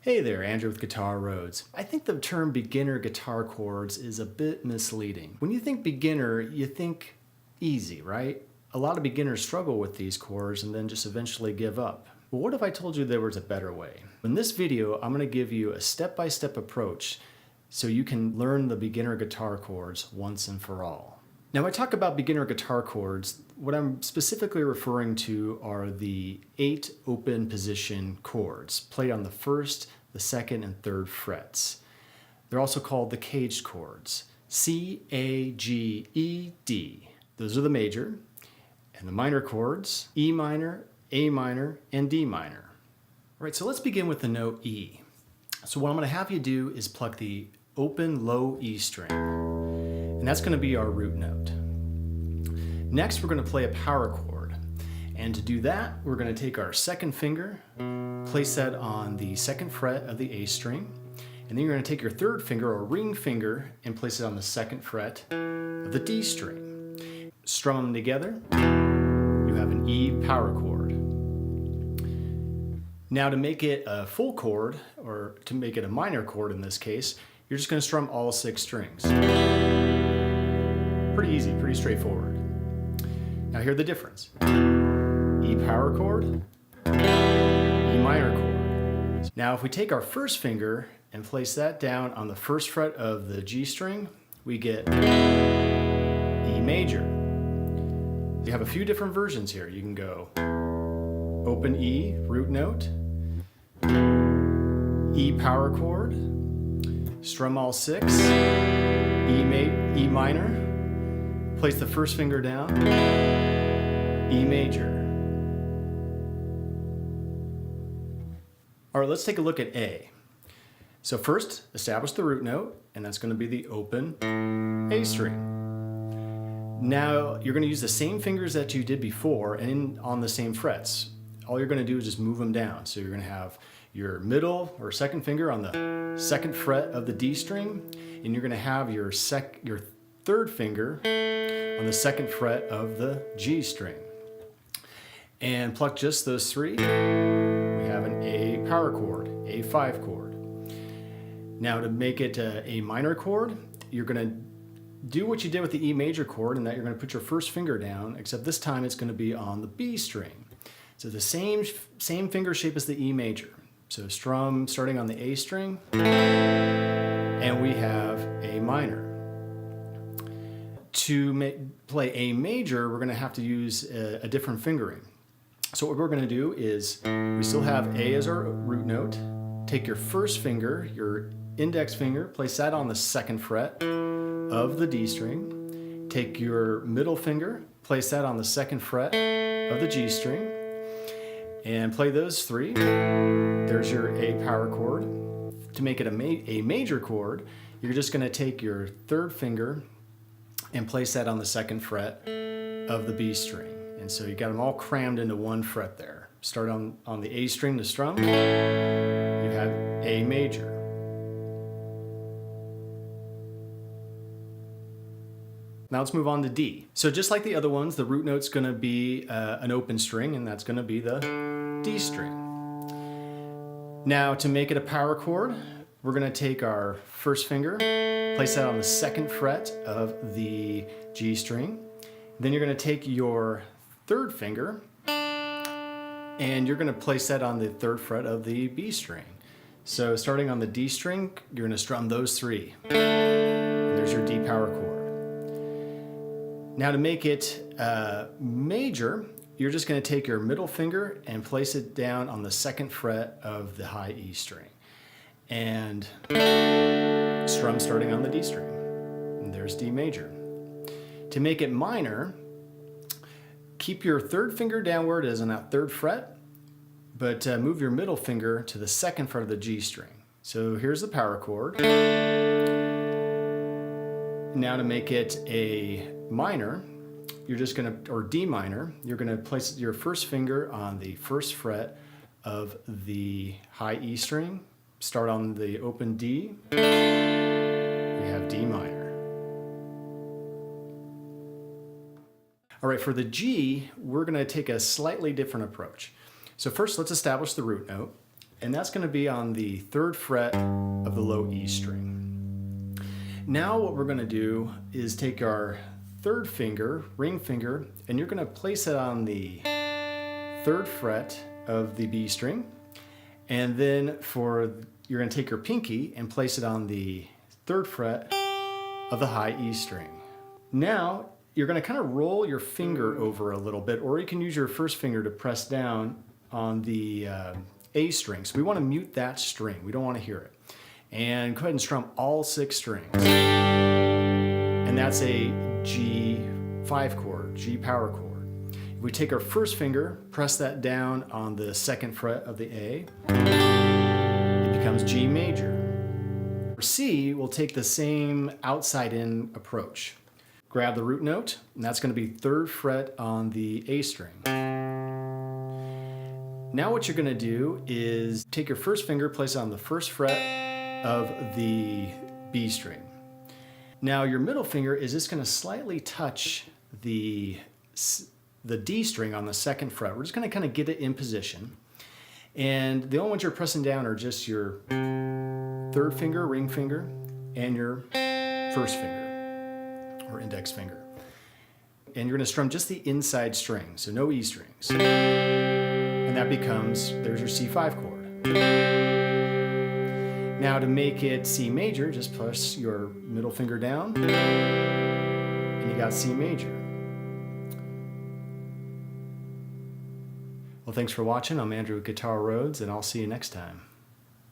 Hey there, Andrew with Guitar Roads. I think the term beginner guitar chords is a bit misleading. When you think beginner, you think easy, right? A lot of beginners struggle with these chords and then just eventually give up. Well, what if I told you there was a better way? In this video, I'm going to give you a step-by-step approach so you can learn the beginner guitar chords once and for all. Now, when I talk about beginner guitar chords, what I'm specifically referring to are the 8 open position chords played on the 1st, the 2nd, and 3rd frets. They're also called the caged chords, C, A, G, E, D. Those are the major. And the minor chords, E minor, A minor, and D minor. All right, so let's begin with the note E. So what I'm going to have you do is pluck the open low E string. And that's going to be our root note. Next, we're going to play a power chord. And to do that, we're going to take our 2nd finger, place that on the 2nd fret of the A string, and then you're going to take your 3rd finger or ring finger and place it on the 2nd fret of the D string. Strum them together, you have an E power chord. Now to make it a full chord, or to make it a minor chord in this case, you're just going to strum all 6 strings. Pretty easy, pretty straightforward. Now hear the difference. E power chord, E minor chord. Now if we take our 1st finger and place that down on the 1st fret of the G string, we get E major. You have a few different versions here. You can go open E, root note, E power chord, strum all 6, E minor, place the 1st finger down, E major. All right, let's take a look at A. So first, establish the root note, and that's going to be the open A string. Now, you're going to use the same fingers that you did before and on the same frets. All you're going to do is just move them down. So you're going to have your middle or 2nd finger on the 2nd fret of the D string, and you're going to have your 3rd finger on the 2nd fret of the G string. And pluck just those 3. We have an A power chord, A5 chord. Now to make it a minor chord, you're going to do what you did with the E major chord, in that you're going to put your 1st finger down, except this time it's going to be on the B string. So the same finger shape as the E major. So strum starting on the A string, and we have A minor. To play A major, we're going to have to use a different fingering. So what we're going to do is, we still have A as our root note. Take your 1st finger, your index finger, place that on the 2nd fret of the D string. Take your middle finger, place that on the 2nd fret of the G string, and play those 3. There's your A power chord. To make it a major chord, you're just going to take your 3rd finger and place that on the 2nd fret of the B string. And so you got them all crammed into one fret there. Start on the A string to strum, you have A major. Now let's move on to D. So just like the other ones, the root note's going to be an open string, and that's going to be the D string. Now to make it a power chord, we're going to take our 1st finger, place that on the 2nd fret of the G string. Then you're going to take your 3rd finger, and you're going to place that on the 3rd fret of the B string. So starting on the D string, you're going to strum those 3. And there's your D power chord. Now to make it major, you're just going to take your middle finger and place it down on the 2nd fret of the high E string. And strum starting on the D string. And there's D major. To make it minor, keep your 3rd finger downward as on that 3rd fret, but move your middle finger to the 2nd fret of the G string. So here's the power chord. Now to make it a minor, you're just going to, or D minor, you're going to place your 1st finger on the 1st fret of the high E string, start on the open D, we have D minor. All right, for the G, we're going to take a slightly different approach. So first, let's establish the root note. and that's going to be on the 3rd fret of the low E string. Now what we're going to do is take our 3rd finger, ring finger, and you're going to place it on the 3rd fret of the B string, and then you're going to take your pinky and place it on the 3rd fret of the high E string. Now you're going to kind of roll your finger over a little bit, or you can use your first finger to press down on the A string. So we want to mute that string. We don't want to hear it. And go ahead and strum all 6 strings. And that's a G5 chord, G power chord. If we take our first finger, press that down on the 2nd fret of the A, it becomes G major. For C, we'll take the same outside-in approach. Grab the root note, and that's going to be 3rd fret on the A string. Now what you're going to do is take your first finger, place it on the 1st fret of the B string. Now your middle finger is just going to slightly touch the D string on the 2nd fret. We're just going to kind of get it in position. And the only ones you're pressing down are just your 3rd finger, ring finger, and your 1st finger, or index finger. And you're going to strum just the inside string, so no E strings. And that becomes, there's your C5 chord. Now to make it C major, just press your middle finger down, and you got C major. Well, thanks for watching. I'm Andrew with Guitar Roads, and I'll see you next time.